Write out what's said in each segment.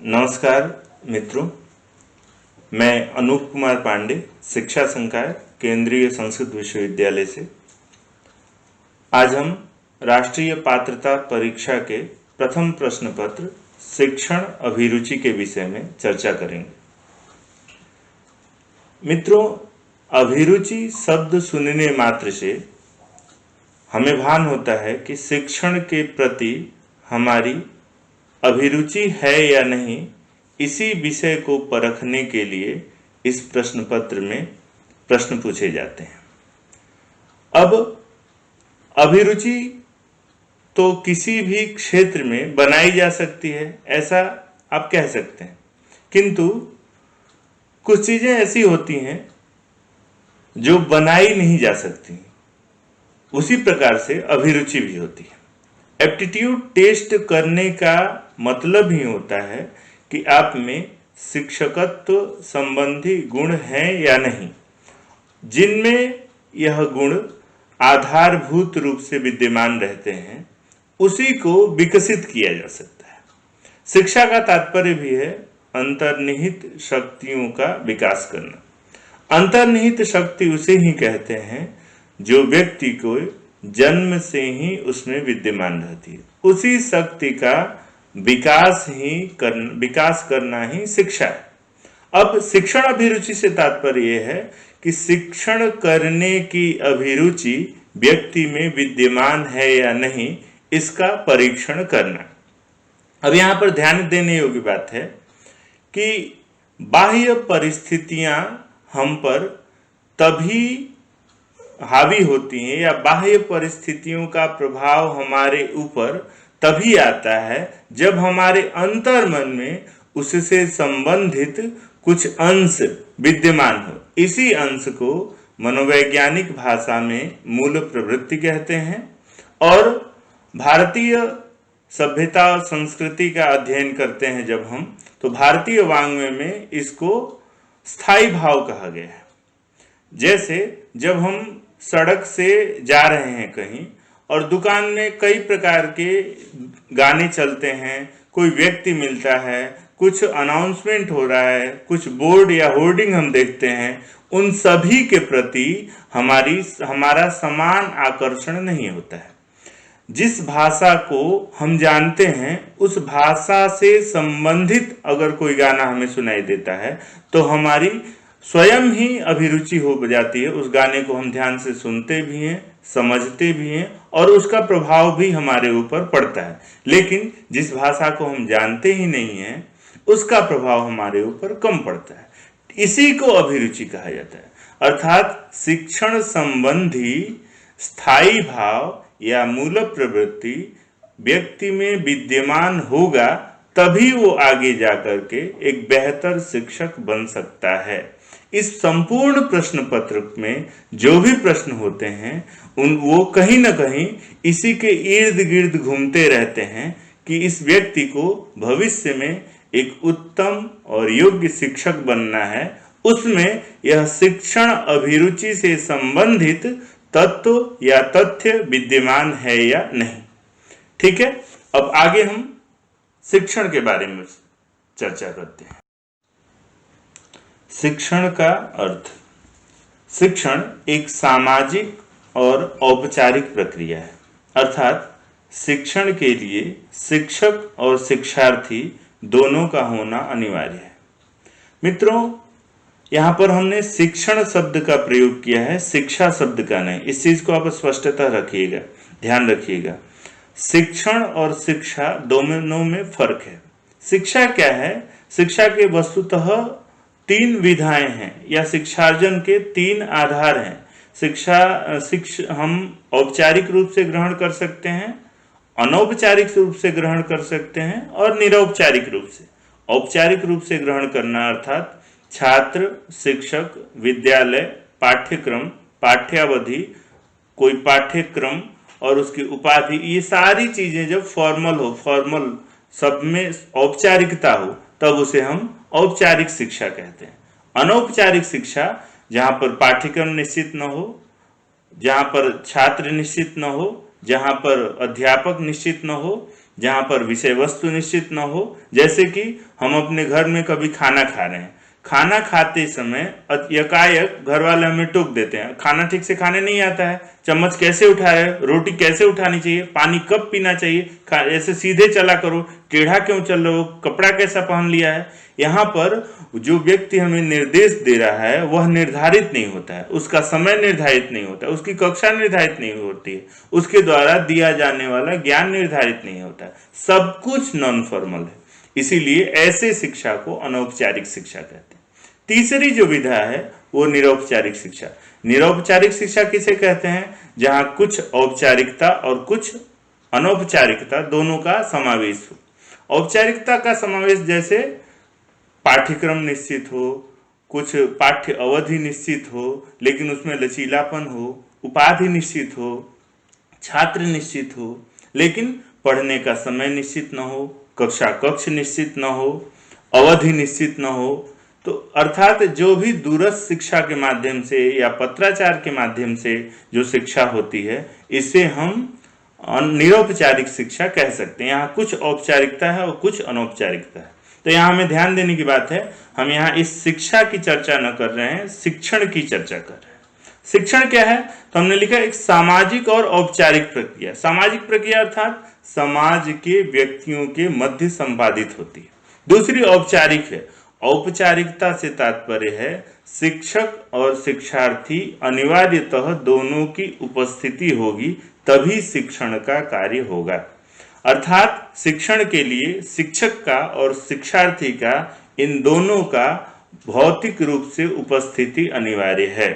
नमस्कार मित्रों, मैं अनूप कुमार पांडे शिक्षा संकाय केंद्रीय संस्कृत विश्वविद्यालय से। आज हम राष्ट्रीय पात्रता परीक्षा के प्रथम प्रश्न पत्र शिक्षण अभिरुचि के विषय में चर्चा करेंगे। मित्रों, अभिरुचि शब्द सुनने मात्र से हमें भान होता है कि शिक्षण के प्रति हमारी अभिरुचि है या नहीं। इसी विषय को परखने के लिए इस प्रश्न पत्र में प्रश्न पूछे जाते हैं। अब अभिरुचि तो किसी भी क्षेत्र में बनाई जा सकती है, ऐसा आप कह सकते हैं, किंतु कुछ चीजें ऐसी होती हैं जो बनाई नहीं जा सकती। उसी प्रकार से अभिरुचि भी होती है। एप्टीट्यूड टेस्ट करने का मतलब ही होता है कि आप में शिक्षकत्व संबंधी गुण हैं या नहीं। जिनमें यह गुण आधारभूत रूप से विद्यमान रहते हैं, उसी को विकसित किया जा सकता है। शिक्षा का तात्पर्य भी है अंतर्निहित शक्तियों का विकास करना। अंतर्निहित शक्ति उसे ही कहते हैं जो व्यक्ति को जन्म से ही उसमें विद्यमान रहती है। उसी शक्ति का विकास करना ही शिक्षा है। अब शिक्षण अभिरुचि से तात्पर्य यह है कि शिक्षण करने की अभिरुचि व्यक्ति में विद्यमान है या नहीं, इसका परीक्षण करना। अब यहाँ पर ध्यान देने योग्य बात है कि बाह्य परिस्थितियां हम पर तभी हावी होती हैं या बाह्य परिस्थितियों का प्रभाव हमारे ऊपर तभी आता है जब हमारे अंतर्मन में उससे संबंधित कुछ अंश विद्यमान हो। इसी अंश को मनोवैज्ञानिक भाषा में मूल प्रवृत्ति कहते हैं। और भारतीय सभ्यता और संस्कृति का अध्ययन करते हैं जब हम, तो भारतीय वाङ्मय में इसको स्थायी भाव कहा गया है। जैसे जब हम सड़क से जा रहे हैं कहीं और दुकान में कई प्रकार के गाने चलते हैं, कोई व्यक्ति मिलता है, कुछ अनाउंसमेंट हो रहा है, कुछ बोर्ड या होर्डिंग हम देखते हैं, उन सभी के प्रति हमारा समान आकर्षण नहीं होता है। जिस भाषा को हम जानते हैं उस भाषा से संबंधित अगर कोई गाना हमें सुनाई देता है तो हमारी स्वयं ही अभिरुचि हो जाती है। उस गाने को हम ध्यान से सुनते भी हैं, समझते भी हैं और उसका प्रभाव भी हमारे ऊपर पड़ता है। लेकिन जिस भाषा को हम जानते ही नहीं हैं, उसका प्रभाव हमारे ऊपर कम पड़ता है। इसी को अभिरुचि कहा जाता है। अर्थात शिक्षण संबंधी स्थायी भाव या मूल प्रवृत्ति व्यक्ति में विद्यमान होगा, तभी वो आगे जाकर के एक बेहतर शिक्षक बन सकता है। इस संपूर्ण प्रश्न पत्र में जो भी प्रश्न होते हैं वो कहीं ना कहीं इसी के इर्द गिर्द घूमते रहते हैं कि इस व्यक्ति को भविष्य में एक उत्तम और योग्य शिक्षक बनना है। उसमें यह शिक्षण अभिरुचि से संबंधित तत्व या तथ्य विद्यमान है या नहीं। ठीक है, अब आगे हम शिक्षण के बारे में चर्चा करते हैं। शिक्षण का अर्थ। शिक्षण एक सामाजिक और औपचारिक प्रक्रिया है। अर्थात शिक्षण के लिए शिक्षक और शिक्षार्थी दोनों का होना अनिवार्य है। मित्रों, यहाँ पर हमने शिक्षण शब्द का प्रयोग किया है, शिक्षा शब्द का नहीं। इस चीज को आप स्पष्टता रखिएगा, ध्यान रखिएगा। शिक्षण और शिक्षा दोनों में फर्क है। शिक्षा क्या है? शिक्षा के वस्तुतः तीन विधाएं हैं या शिक्षार्जन के तीन आधार हैं। हम औपचारिक रूप से ग्रहण कर सकते हैं, अनौपचारिक रूप से ग्रहण कर सकते हैं और निरौपचारिक रूप से। औपचारिक रूप से ग्रहण करना अर्थात छात्र, शिक्षक, विद्यालय, पाठ्यक्रम, पाठ्यावधि, कोई पाठ्यक्रम और उसकी उपाधि, ये सारी चीजें जब फॉर्मल सब में औपचारिकता हो, तब उसे हम औपचारिक शिक्षा कहते हैं। अनौपचारिक शिक्षा जहां पर पाठ्यक्रम निश्चित न हो, जहां पर छात्र निश्चित न हो, जहां पर अध्यापक निश्चित न हो, जहां पर विषय वस्तु निश्चित न हो। जैसे कि हम अपने घर में कभी खाना खा रहे हैं, खाना खाते समय यकायक घर वाले हमें टोक देते हैं, खाना ठीक से खाने नहीं आता है, चम्मच कैसे उठा रहे हो, रोटी कैसे उठानी चाहिए, पानी कब पीना चाहिए, ऐसे सीधे चला करो, टेढ़ा क्यों चल रहे हो, कपड़ा कैसा पहन लिया है। यहाँ पर जो व्यक्ति हमें निर्देश दे रहा है वह निर्धारित नहीं होता है, उसका समय निर्धारित नहीं होता है, उसकी कक्षा निर्धारित नहीं होती है, उसके द्वारा दिया जाने वाला ज्ञान निर्धारित नहीं होता है, सब कुछ नॉन फॉर्मल है। इसीलिए ऐसे शिक्षा को अनौपचारिक शिक्षा कहते हैं। तीसरी जो विधा है वो निरौपचारिक शिक्षा। निरौपचारिक शिक्षा किसे कहते हैं? जहां कुछ औपचारिकता और कुछ अनौपचारिकता दोनों का समावेश हो। औपचारिकता का समावेश जैसे पाठ्यक्रम निश्चित हो, कुछ पाठ्य अवधि निश्चित हो लेकिन उसमें लचीलापन हो, उपाधि निश्चित हो, छात्र निश्चित हो लेकिन पढ़ने का समय निश्चित न हो, कक्षा कक्ष निश्चित न हो, अवधि निश्चित न हो। तो अर्थात जो भी दूरस्थ शिक्षा के माध्यम से या पत्राचार के माध्यम से जो शिक्षा होती है इसे हम निरौपचारिक शिक्षा कह सकते हैं। यहाँ कुछ औपचारिकता है और कुछ अनौपचारिकता है। तो यहाँ हमें ध्यान देने की बात है, हम यहाँ इस शिक्षा की चर्चा न कर रहे हैं, शिक्षण की चर्चा कर रहे हैं। शिक्षण क्या है? तो हमने लिखा एक सामाजिक और औपचारिक प्रक्रिया। सामाजिक प्रक्रिया अर्थात समाज के व्यक्तियों के मध्य संपादित होती है। दूसरी औपचारिक है। औपचारिकता से तात्पर्य है शिक्षक और शिक्षार्थी अनिवार्यतः दोनों की उपस्थिति होगी तभी शिक्षण का कार्य होगा। अर्थात शिक्षण के लिए शिक्षक का और शिक्षार्थी का इन दोनों का भौतिक रूप से उपस्थिति अनिवार्य है,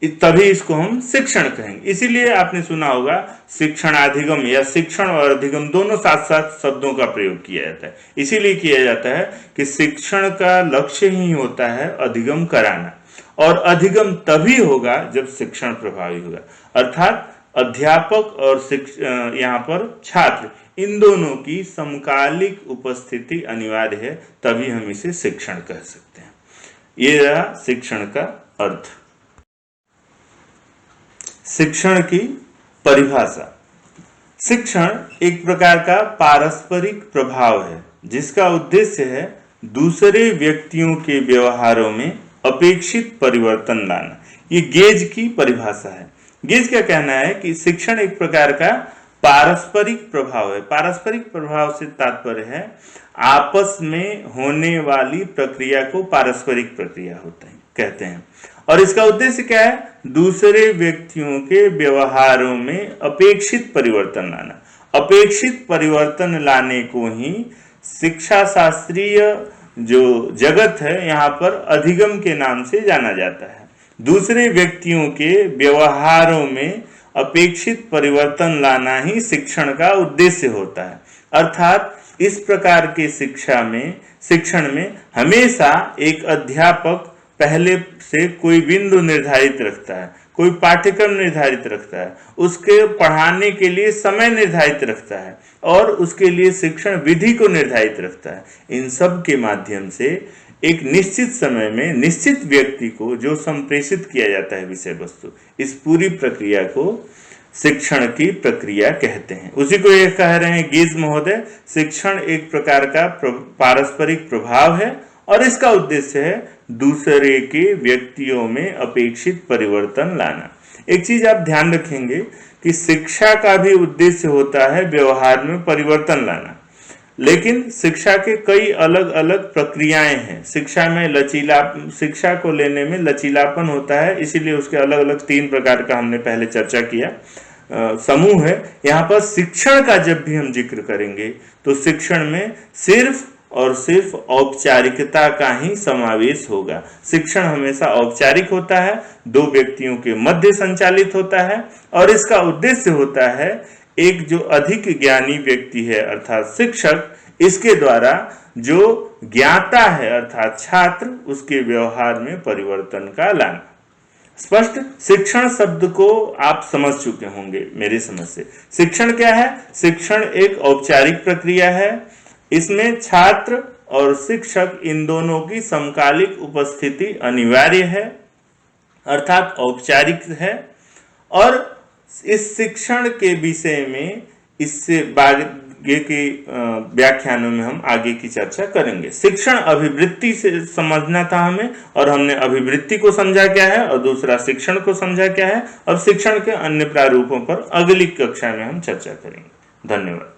तभी इसको हम शिक्षण कहेंगे। इसीलिए आपने सुना होगा शिक्षणाधिगम या शिक्षण और अधिगम दोनों साथ साथ शब्दों का प्रयोग किया जाता है। इसीलिए किया जाता है कि शिक्षण का लक्ष्य ही होता है अधिगम कराना, और अधिगम तभी होगा जब शिक्षण प्रभावी होगा। अर्थात अध्यापक और यहाँ पर छात्र इन दोनों की समकालिक उपस्थिति अनिवार्य है, तभी हम इसे शिक्षण कह सकते हैं। ये रहा शिक्षण का अर्थ। शिक्षण की परिभाषा। शिक्षण एक प्रकार का पारस्परिक प्रभाव है जिसका उद्देश्य है दूसरे व्यक्तियों के व्यवहारों में अपेक्षित परिवर्तन लाना। ये गेज की परिभाषा है। गेज का कहना है कि शिक्षण एक प्रकार का पारस्परिक प्रभाव है। पारस्परिक प्रभाव से तात्पर्य है आपस में होने वाली प्रक्रिया को पारस्परिक प्रक्रिया होता है कहते हैं। और इसका उद्देश्य क्या है? दूसरे व्यक्तियों के व्यवहारों में अपेक्षित परिवर्तन लाना। अपेक्षित परिवर्तन लाने को ही शिक्षा शास्त्रीय जो जगत है यहाँ पर अधिगम के नाम से जाना जाता है। दूसरे व्यक्तियों के व्यवहारों में अपेक्षित परिवर्तन लाना ही शिक्षण का उद्देश्य होता है। अर्थात इस प्रकार के शिक्षण में हमेशा एक अध्यापक पहले से कोई बिंदु निर्धारित रखता है, कोई पाठ्यक्रम निर्धारित रखता है, उसके पढ़ाने के लिए समय निर्धारित रखता है और उसके लिए शिक्षण विधि को निर्धारित रखता है। इन सब के माध्यम से एक निश्चित समय में निश्चित व्यक्ति को जो संप्रेषित किया जाता है विषय वस्तु, इस पूरी प्रक्रिया को शिक्षण की प्रक्रिया कहते हैं। उसी को ये कह रहे हैं गेज महोदय, शिक्षण एक प्रकार का पारस्परिक प्रभाव है और इसका उद्देश्य है दूसरे के व्यक्तियों में अपेक्षित परिवर्तन लाना। एक चीज आप ध्यान रखेंगे कि शिक्षा का भी उद्देश्य होता है व्यवहार में परिवर्तन लाना, लेकिन शिक्षा के कई अलग अलग प्रक्रियाएं हैं। शिक्षा को लेने में लचीलापन होता है, इसीलिए उसके अलग अलग 3 प्रकार का हमने पहले चर्चा किया समूह है। यहाँ पर शिक्षण का जब भी हम जिक्र करेंगे तो शिक्षण में सिर्फ और सिर्फ औपचारिकता का ही समावेश होगा। शिक्षण हमेशा औपचारिक होता है, 2 व्यक्तियों के मध्य संचालित होता है और इसका उद्देश्य होता है एक जो अधिक ज्ञानी व्यक्ति है अर्थात शिक्षक, इसके द्वारा जो ज्ञाता है अर्थात छात्र, उसके व्यवहार में परिवर्तन का लाना। स्पष्ट? शिक्षण शब्द को आप समझ चुके होंगे मेरी समझ से। शिक्षण क्या है? शिक्षण एक औपचारिक प्रक्रिया है। इसमें छात्र और शिक्षक इन दोनों की समकालिक उपस्थिति अनिवार्य है अर्थात औपचारिक है। और इस शिक्षण के विषय में इससे आगे के व्याख्यानों में हम आगे की चर्चा करेंगे। शिक्षण अभिवृत्ति से समझना था हमें, और हमने अभिवृत्ति को समझा क्या है और दूसरा शिक्षण को समझा क्या है। अब शिक्षण के अन्य प्रारूपों पर अगली कक्षा में हम चर्चा करेंगे। धन्यवाद।